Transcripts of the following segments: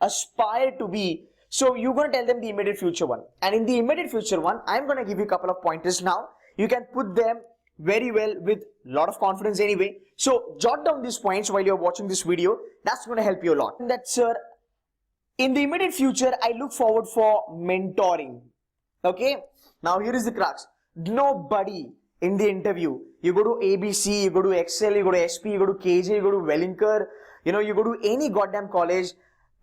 aspire to be. So you're going to tell them the immediate future one. And in the immediate future one, I'm going to give you a couple of pointers now. You can put them very well with a lot of confidence anyway. So jot down these points while you're watching this video. That's going to help you a lot. And that's, sir, in the immediate future, I look forward for mentoring. Okay. Now here is the crux. Nobody in the interview, you go to ABC, you go to Excel, you go to SP, you go to KJ, you go to Wellinger, you go to any goddamn college.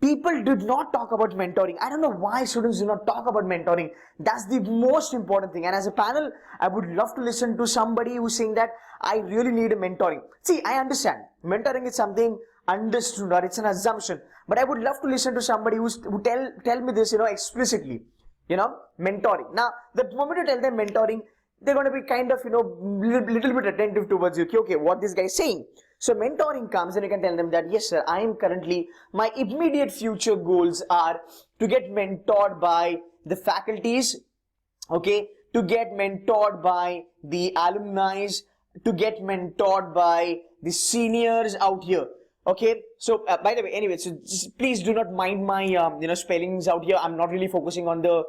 People did not talk about mentoring. I don't know why students do not talk about mentoring. That's the most important thing. And as a panel, I would love to listen to somebody who's saying that I really need a mentoring. See, I understand. Mentoring is something understood or it's an assumption. But I would love to listen to somebody who tell me this, explicitly. Mentoring. Now, the moment you tell them mentoring, they're going to be kind of, little bit attentive towards you. Okay, what this guy is saying. So mentoring comes and you can tell them that, yes, sir, I am currently, my immediate future goals are to get mentored by the faculties, okay, to get mentored by the alumni, to get mentored by the seniors out here. Okay, so by the way, anyway, so just please do not mind my spellings out here. I'm not really focusing on the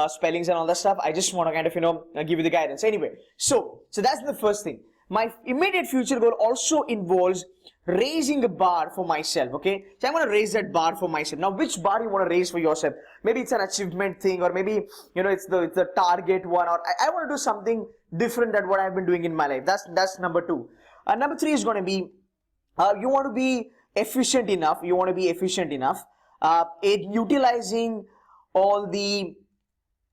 spellings and all that stuff. I just want to kind of give you the guidance. Anyway, so that's the first thing. My immediate future goal also involves raising a bar for myself. Okay, so I'm going to raise that bar for myself. Now, which bar you want to raise for yourself? Maybe it's an achievement thing, or maybe it's the target one, or I want to do something different than what I've been doing in my life. That's number two. Number three is going to be you want to be efficient enough. You want to be efficient enough in utilizing all the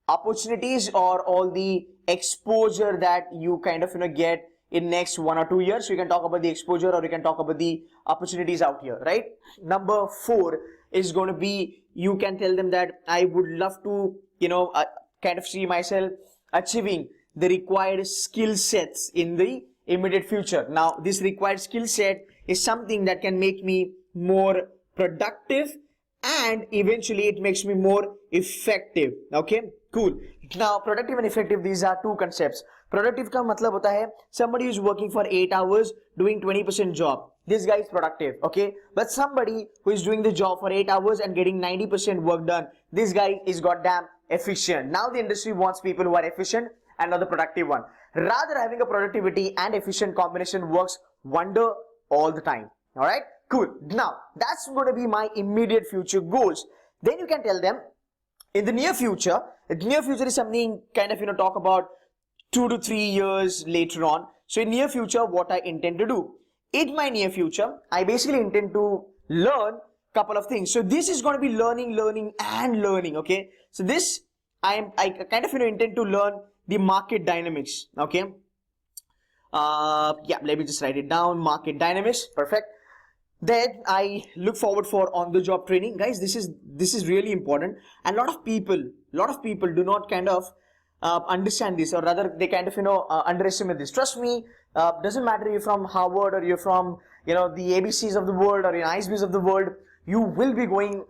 opportunities or all the exposure that you kind of get in next 1 or 2 years. So you can talk about the exposure or you can talk about the opportunities out here, right? Number four is going to be, you can tell them that I would love to kind of see myself achieving the required skill sets in the immediate future. Now this required skill set is something that can make me more productive and eventually it makes me more effective. Okay, cool. Now productive and effective, these are two concepts. Productive का मतलब होता है somebody who is working for 8 hours doing 20% job. This guy is productive, okay? But somebody who is doing the job for 8 hours and getting 90% work done, this guy is goddamn efficient. Now the industry wants people who are efficient and not the productive one. Rather, having a productivity and efficient combination works wonder all the time. All right, cool. Now that's going to be my immediate future goals. Then you can tell them in the near future. The near future is something kind of talk about 2 to 3 years later on. So in near future, what I intend to do in my near future, I basically intend to learn couple of things. So this is going to be learning and learning. Okay, so this I kind of intend to learn the market dynamics. Okay. Yeah, let me just write it down. Market dynamics, perfect. Then I look forward for on-the-job training, guys. This is really important, and a lot of people do not kind of understand this, or rather they kind of underestimate this. Trust me, doesn't matter if you're from Harvard or you're from the ABCs of the world or ISBs of the world, you will be going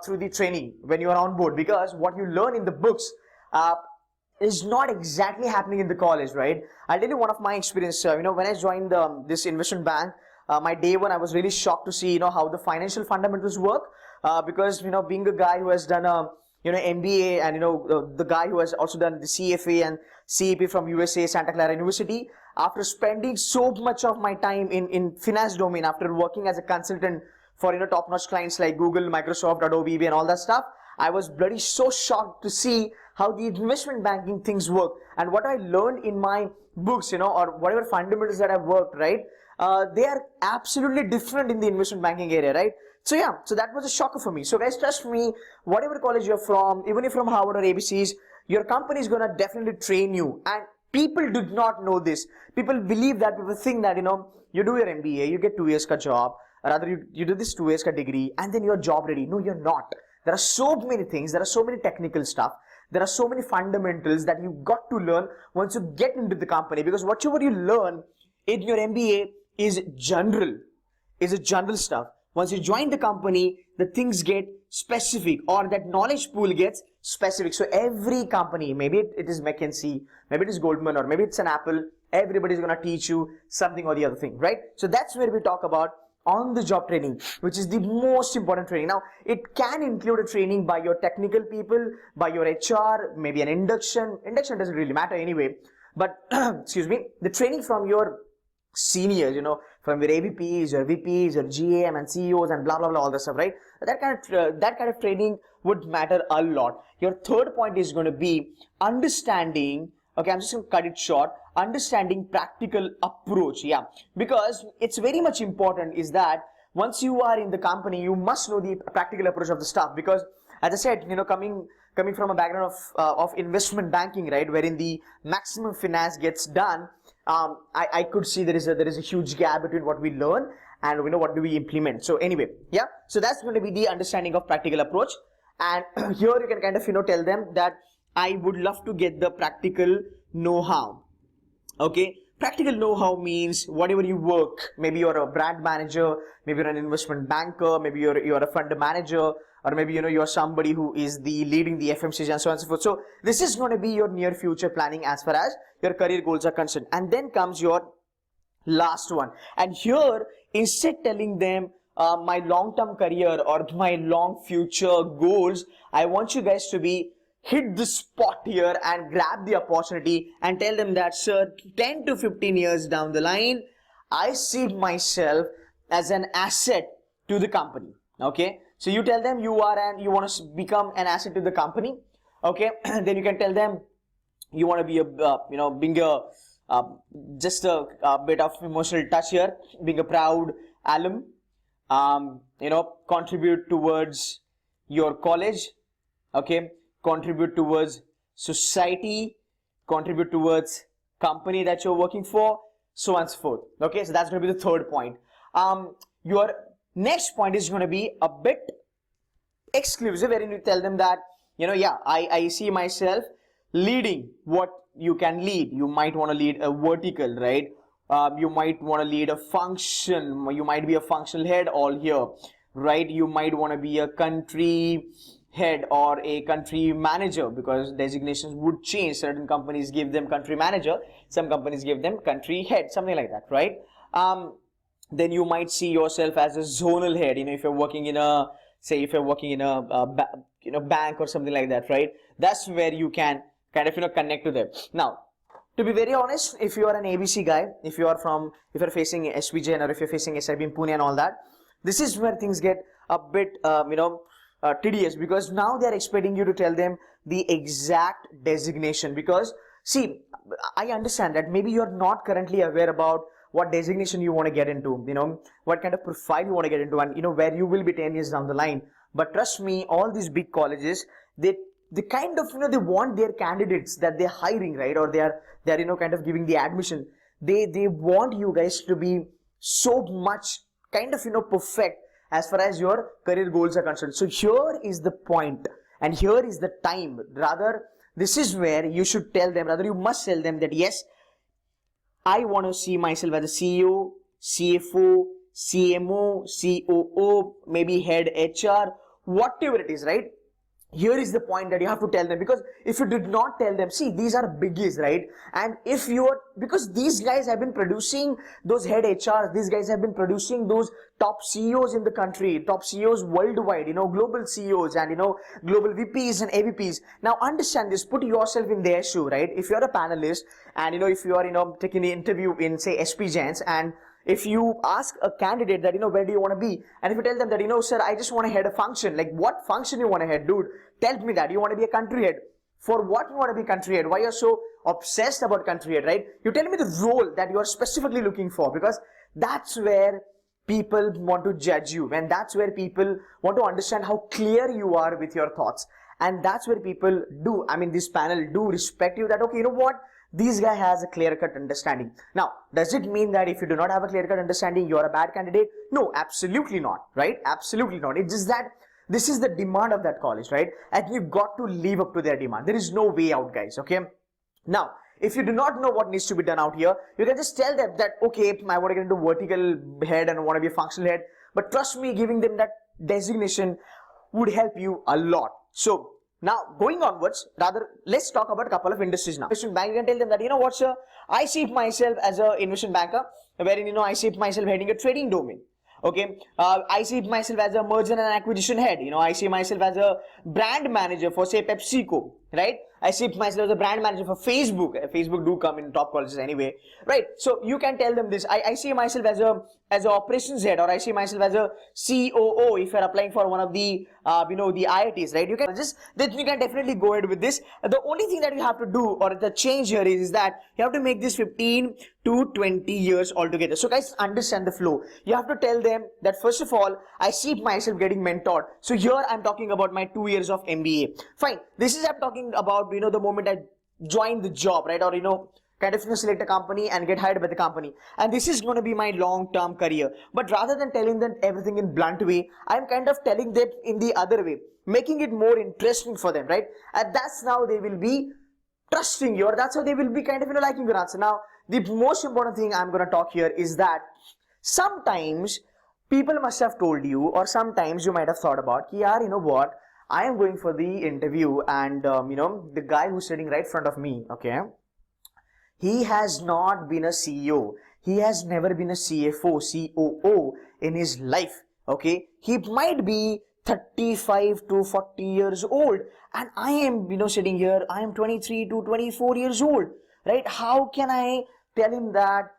through the training when you are on board, because what you learn in the books is not exactly happening in the college, right? I'll tell you one of my experience. When I joined this investment bank, my day one, I was really shocked to see how the financial fundamentals work, because being a guy who has done a MBA and the guy who has also done the CFA and CAP from USA, Santa Clara University, after spending so much of my time in finance domain, after working as a consultant for top-notch clients like Google, Microsoft, Adobe, and all that stuff, I was bloody so shocked to see how the investment banking things work, and what I learned in my books, or whatever fundamentals that I've worked, right? They are absolutely different in the investment banking area, right? So yeah, so that was a shocker for me. So guys, trust me, whatever college you're from, even if you're from Harvard or ABCs, your company is gonna definitely train you. And people do not know this. People believe that, people think that, you do your MBA, you get 2 years ka job, rather you do this 2 years ka degree, and then you're job ready. No, you're not. There are so many things, there are so many technical stuff, there are so many fundamentals that you got to learn once you get into the company, because whatever you learn in your MBA is general stuff. Once you join the company, the things get specific, or that knowledge pool gets specific. So every company, maybe it is McKinsey, maybe it is Goldman, or maybe it's an Apple, everybody is going to teach you something or the other thing, right? So that's where we talk about on the job training, which is the most important training. Now, it can include a training by your technical people, by your HR, maybe an induction. Induction doesn't really matter anyway, but excuse me, the training from your seniors, from your AVPs, your VPs, your GM and CEOs and blah blah blah, all that stuff, right? That kind of training would matter a lot. Your third point is going to be understanding. Okay, I'm just going to cut it short. Understanding practical approach, yeah, because it's very much important is that once you are in the company, you must know the practical approach of the stuff. Because as I said, coming from a background of investment banking, right, wherein the maximum finance gets done, I could see there is a huge gap between what we learn and what do we implement. So anyway, yeah, so that's going to be the understanding of practical approach. And here you can kind of tell them that I would love to get the practical know-how. Okay, practical know-how means whatever you work, maybe you're a brand manager, maybe you're an investment banker, maybe you're a fund manager, or maybe you're somebody who is leading the FMCG and so on and so forth. So this is going to be your near future planning as far as your career goals are concerned. And then comes your last one, and here instead telling them my long-term career or my long future goals, I want you guys to be hit the spot here and grab the opportunity and tell them that, sir, 10 to 15 years down the line, I see myself as an asset to the company. Okay, so you tell them you want to become an asset to the company. Okay, then you can tell them you want to be being just a bit of emotional touch here, being a proud alum, contribute towards your college. Okay, contribute towards society, contribute towards company that you're working for, so on and so forth. Okay, so that's going to be the third point. Your next point is going to be a bit exclusive, wherein you tell them that, I see myself leading what you can lead. You might want to lead a vertical, right? You might want to lead a function. You might be a functional head all here, right? You might want to be a country head or a country manager, because designations would change. Certain companies give them country manager, some companies give them country head, something like that, right? Then you might see yourself as a zonal head, if you're working in a bank or something like that, right? That's where you can kind of connect to them. Now, to be very honest, if you are an ABC guy, if you're facing SVJ or if you're facing SIB in Pune and all that, this is where things get a bit tedious, because now they are expecting you to tell them the exact designation. Because see, I understand that maybe you're not currently aware about what designation you want to get into, what kind of profile you want to get into, and where you will be 10 years down the line. But trust me, all these big colleges, they kind of they want their candidates that they're hiring, right, or they're kind of giving the admission, they want you guys to be so much kind of perfect as far as your career goals are concerned. So here is the point, and here is the time. Rather, this is where you should tell them, rather you must tell them that, yes, I want to see myself as a CEO, CFO, CMO, COO, maybe head HR, whatever it is, right? Here is the point that you have to tell them, because if you did not tell them, see, these are biggies, right? And if because these guys have been producing those head HRs, these guys have been producing those top CEOs in the country, top CEOs worldwide, global CEOs and, global VPs and AVPs. Now understand this, put yourself in their shoe, right? If you're a panelist and, if you are, taking an interview in, say, SP Gents, and if you ask a candidate that, where do you want to be? And if you tell them that, sir, I just want to head a function. Like, what function you want to head, dude? Tell me that. You want to be a country head. For what you want to be country head? Why you're so obsessed about country head, right? You tell me the role that you are specifically looking for, because that's where people want to judge you, and that's where people want to understand how clear you are with your thoughts. And that's where people this panel do respect you, that, okay, what? This guy has a clear-cut understanding. Now, does it mean that if you do not have a clear-cut understanding, you're a bad candidate? No, absolutely not, right? Absolutely not. It's just that this is the demand of that college, right? And you've got to live up to their demand. There is no way out, guys, okay? Now, if you do not know what needs to be done out here, you can just tell them that, okay, I want to get into vertical head and I want to be a functional head. But trust me, giving them that designation would help you a lot. So, now, going onwards, rather, let's talk about a couple of industries now. Investment bank, you can tell them that, what, sir, I see myself as an investment banker, wherein, I see myself heading a trading domain. Okay, I see myself as a merger and acquisition head. I see myself as a brand manager for, say, PepsiCo, right? I see myself as a brand manager for Facebook. Facebook do come in top colleges anyway, right? So you can tell them this. I see myself as a operations head, or I see myself as a COO if you're applying for one of the the IITs, right? You can definitely go ahead with this. The only thing that you have to do, or the change here is that you have to make this 15 to 20 years altogether. So guys, understand the flow. You have to tell them that first of all, I see myself getting mentored. So here I'm talking about my 2 years of MBA. Fine. This is I'm talking about the moment I join the job, right? Or kind of select a company and get hired by the company, and this is going to be my long-term career. But rather than telling them everything in blunt way, I'm kind of telling them in the other way, making it more interesting for them, right? And that's how they will be trusting you, or that's how they will be kind of liking your answer. Now, the most important thing I'm going to talk here is that sometimes people must have told you, or sometimes you might have thought about, yaar, you know what, I am going for the interview, and the guy who's sitting right in front of me, okay, he has not been a CEO. He has never been a CFO, COO in his life. Okay. He might be 35 to 40 years old. And I am, sitting here, I am 23 to 24 years old. Right? How can I tell him that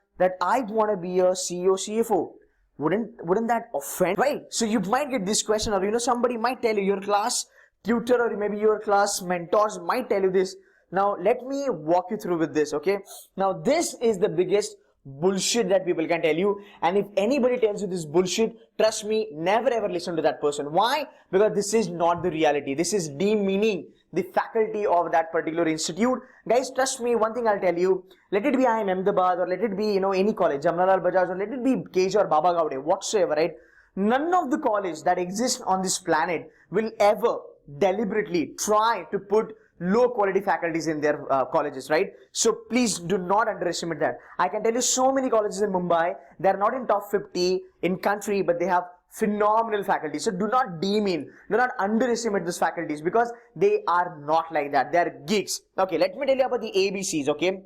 I want to be a CEO, CFO? Wouldn't that offend? Right? So you might get this question, or somebody might tell you, your class tutor or maybe your class mentors might tell you this. Now, let me walk you through with this, okay? Now, this is the biggest bullshit that people can tell you. And if anybody tells you this bullshit, trust me, never ever listen to that person. Why? Because this is not the reality. This is demeaning the faculty of that particular institute. Guys, trust me, one thing I'll tell you. Let it be IIM Ahmedabad, or let it be, any college, Jamnalal Bajaj, or let it be KJ or Baba Gaude, whatsoever, right? None of the college that exists on this planet will ever deliberately try to put low quality faculties in their colleges, right? So please do not underestimate that. I can tell you so many colleges in Mumbai, they're not in top 50 in country, but they have phenomenal faculty. So do not demean, do not underestimate these faculties, because they are not like that. They are geeks. Okay, let me tell you about the ABCs, okay?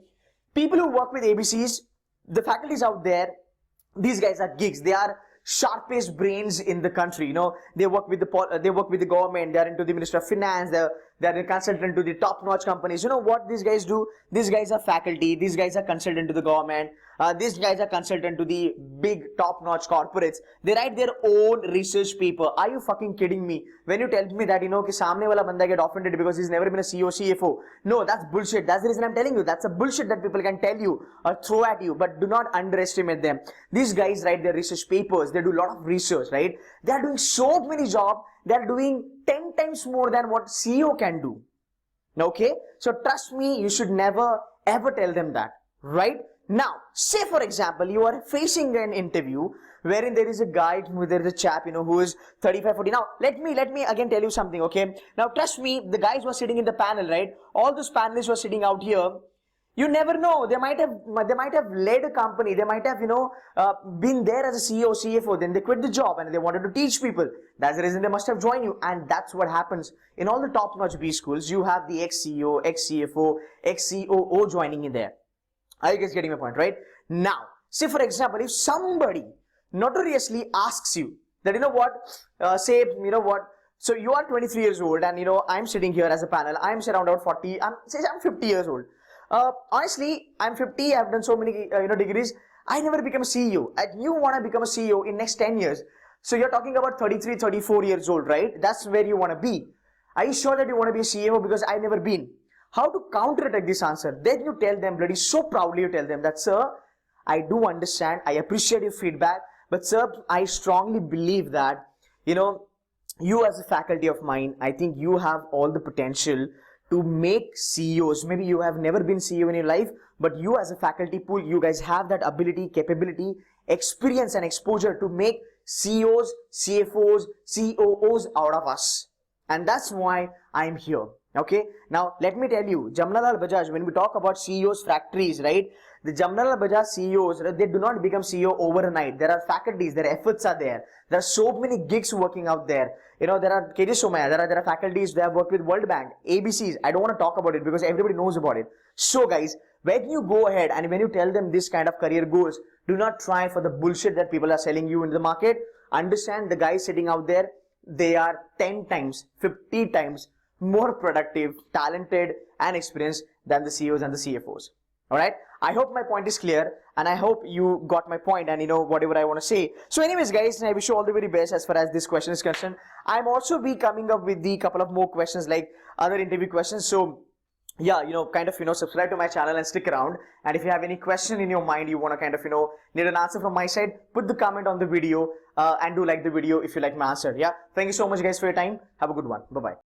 People who work with ABCs, the faculties out there, these guys are geeks. They are sharpest brains in the country. They work with the government. They are into the Ministry of Finance. They are a consultant to the top-notch companies. You know what these guys do? These guys are faculty. These guys are consultant to the government. These guys are consultant to the big top-notch corporates. They write their own research paper. Are you fucking kidding me? When you tell me that, कि सामने वाला बंदा get offended because he's never been a CEO, CFO. No, that's bullshit. That's the reason I'm telling you. That's a bullshit that people can tell you or throw at you, but do not underestimate them. These guys write their research papers. They do a lot of research, right? They are doing so many jobs. They are doing 10 times more than what CEO can do. Okay? So trust me, you should never ever tell them that, right? Now, say for example, you are facing an interview wherein there is a guy, there is a chap, who is 35, 40. Now, let me again tell you something, okay? Now, trust me, the guys who are sitting in the panel, right? All those panelists who are sitting out here, you never know. They might have led a company. They might have, been there as a CEO, CFO. Then they quit the job and they wanted to teach people. That's the reason they must have joined you. And that's what happens in all the top-notch B schools. You have the ex-CEO, ex-CFO, ex-COO joining in there. Are you guys getting my point, right? Now, say for example, if somebody notoriously asks you that, so you are 23 years old and, I'm sitting here as a panel. I'm around 40, I'm 50 years old. Honestly, I'm 50, I've done so many, degrees. I never became a CEO. And you want to become a CEO in next 10 years. So you're talking about 33, 34 years old, right? That's where you want to be. Are you sure that you want to be a CEO? Because I've never been. How to counterattack this answer? Then you tell them, bloody so proudly you tell them that, sir, I do understand, I appreciate your feedback, but sir, I strongly believe that, you as a faculty of mine, I think you have all the potential to make CEOs. Maybe you have never been CEO in your life, but you as a faculty pool, you guys have that ability, capability, experience and exposure to make CEOs, CFOs, COOs out of us. And that's why I'm here. Okay. Now, let me tell you, Jamnalal Bajaj, when we talk about CEOs factories, right? The Jamnalal Bajaj CEOs, they do not become CEO overnight. There are faculties, their efforts are there. There are so many gigs working out there. There are KJ Somaya, there are faculties that have worked with World Bank, ABCs. I don't want to talk about it because everybody knows about it. So guys, When you go ahead and when you tell them this kind of career goals, do not try for the bullshit that people are selling you in the market. Understand the guys sitting out there, they are 10 times, 50 times more productive, talented and experienced than the CEOs and the CFOs. Alright, I hope my point is clear and I hope you got my point and you know whatever I want to say. So anyways guys, I wish you all the very best as far as this question is concerned. I'm also be coming up with the couple of more questions like other interview questions. So yeah, you know, kind of, you know, subscribe to my channel and stick around. And if you have any question in your mind, you want to kind of, you know, need an answer from my side, put the comment on the video and do like the video if you like my answer. Yeah. Thank you so much guys for your time. Have a good one. Bye-bye.